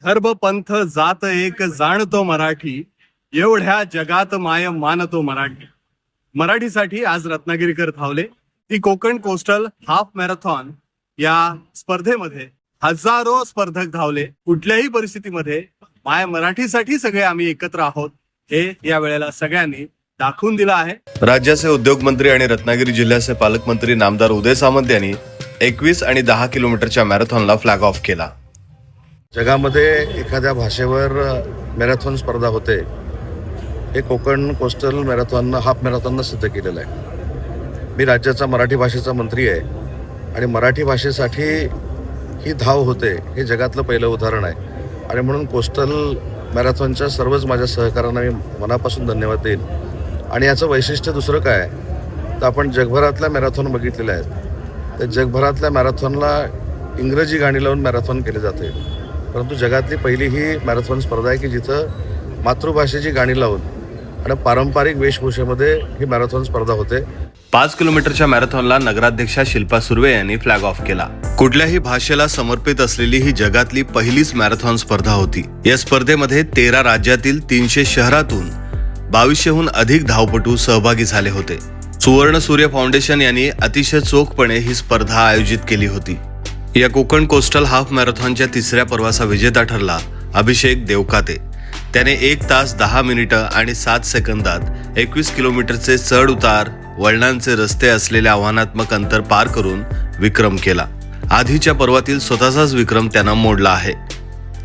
धर्म पंथ जात एक जाणतो मराठी, एवढ्या जगात माय मानतो मराठी. मराठीसाठी आज रत्नागिरीकर धावले. ती कोकण कोस्टल हाफ मॅरेथॉन या स्पर्धेमध्ये हजारो स्पर्धक धावले. कुठल्याही परिस्थितीमध्ये माय मराठीसाठी सगळे आम्ही एकत्र आहोत हे या वेळेला सगळ्यांनी दाखवून दिलं आहे. राज्याचे उद्योगमंत्री आणि रत्नागिरी जिल्ह्याचे पालकमंत्री नामदार उदय सामंत यांनी 21 आणि 10 किलोमीटरच्या मॅरेथॉनला फ्लॅग ऑफ केला. जगामध्ये एखाद्या भाषेवर मॅरेथॉन स्पर्धा होते हे कोकण कोस्टल मॅरेथॉन हाफ मॅरेथॉननं सिद्ध केलेलं आहे. मी राज्याचा मराठी भाषेचा मंत्री आहे आणि मराठी भाषेसाठी ही धाव होते हे जगातलं पहिलं उदाहरण आहे. आणि म्हणून कोस्टल मॅरेथॉनच्या सर्वच माझ्या सहकाऱ्यांना मी मनापासून धन्यवाद देईन. आणि याचं वैशिष्ट्य दुसरं काय तर आपण जगभरातल्या मॅरेथॉन बघितलेल्या आहेत. त्या जगभरातल्या मॅरेथॉनला इंग्रजी गाणी लावून मॅरेथॉन केले जाते, परंतु जगातली पहिली ही मॅरेथॉन स्पर्धा आहे की जिथं मातृभाषेची गाणी लावून आणि पारंपरिक वेशभूषेमध्ये ही मॅरेथॉन स्पर्धा होते. 5 किलोमीटरच्या मॅरेथॉनला नगराध्यक्षा शिल्पा सुर्वे यांनी फ्लॅग ऑफ केला. कुठल्याही भाषेला समर्पित असलेली ही जगातली पहिलीच मॅरेथॉन स्पर्धा होती. या स्पर्धेमध्ये 13 राज्यातील 300 शहरातून 2200हून अधिक धावपटू सहभागी झाले होते. सुवर्ण सूर्य फाउंडेशन यांनी अतिशय चोखपणे ही स्पर्धा आयोजित केली होती. या कोकण कोस्टल हाफ मॅरेथॉनच्या तिसऱ्या पर्वाचा विजेता ठरला अभिषेक देवकाते. त्याने 1 तास 10 मिनिटं आणि 7 सेकंदात 21 किलोमीटरचे चढ उतार वळणांचे रस्ते असलेले आव्हानात्मक अंतर पार करून विक्रम केला. आधीच्या पर्वातील स्वतःचाच विक्रम त्यानं मोडला आहे.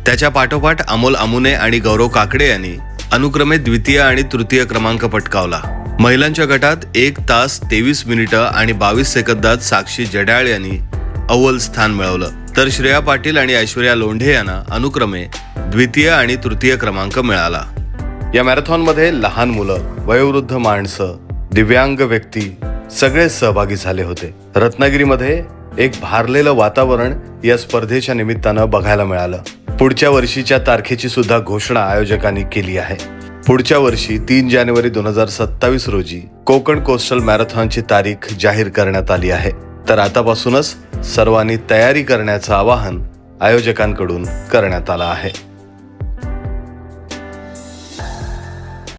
त्याच्या पाठोपाठ अमोल अमुने आणि गौरव काकडे यांनी अनुक्रमे द्वितीय आणि तृतीय क्रमांक पटकावला. महिलांच्या गटात 1 तास 23 मिनिटं आणि 22 सेकंदात साक्षी जड्याळ यांनी अव्वल स्थान मिळवलं, तर श्रेया पाटील आणि ऐश्वर्या लोंढे यांना अनुक्रमे द्वितीय आणि तृतीय क्रमांक मिळाला. या मॅरेथॉनमध्ये लहान मुलं, वयोवृद्ध माणसं, दिव्यांग व्यक्ती सगळे सहभागी झाले होते. रत्नागिरीमध्ये एक भारलेलं वातावरण या स्पर्धेच्या निमित्तानं बघायला मिळालं. पुढच्या वर्षीच्या तारखेची सुद्धा घोषणा आयोजकांनी केली आहे. पुढच्या वर्षी 3 जानेवारी 2027 रोजी कोकण कोस्टल मॅरेथॉनची तारीख जाहीर करण्यात आली आहे. तर आतापासूनच सर्वांनी तयारी करण्याचं आवाहन आयोजकांकडून करण्यात आलं आहे.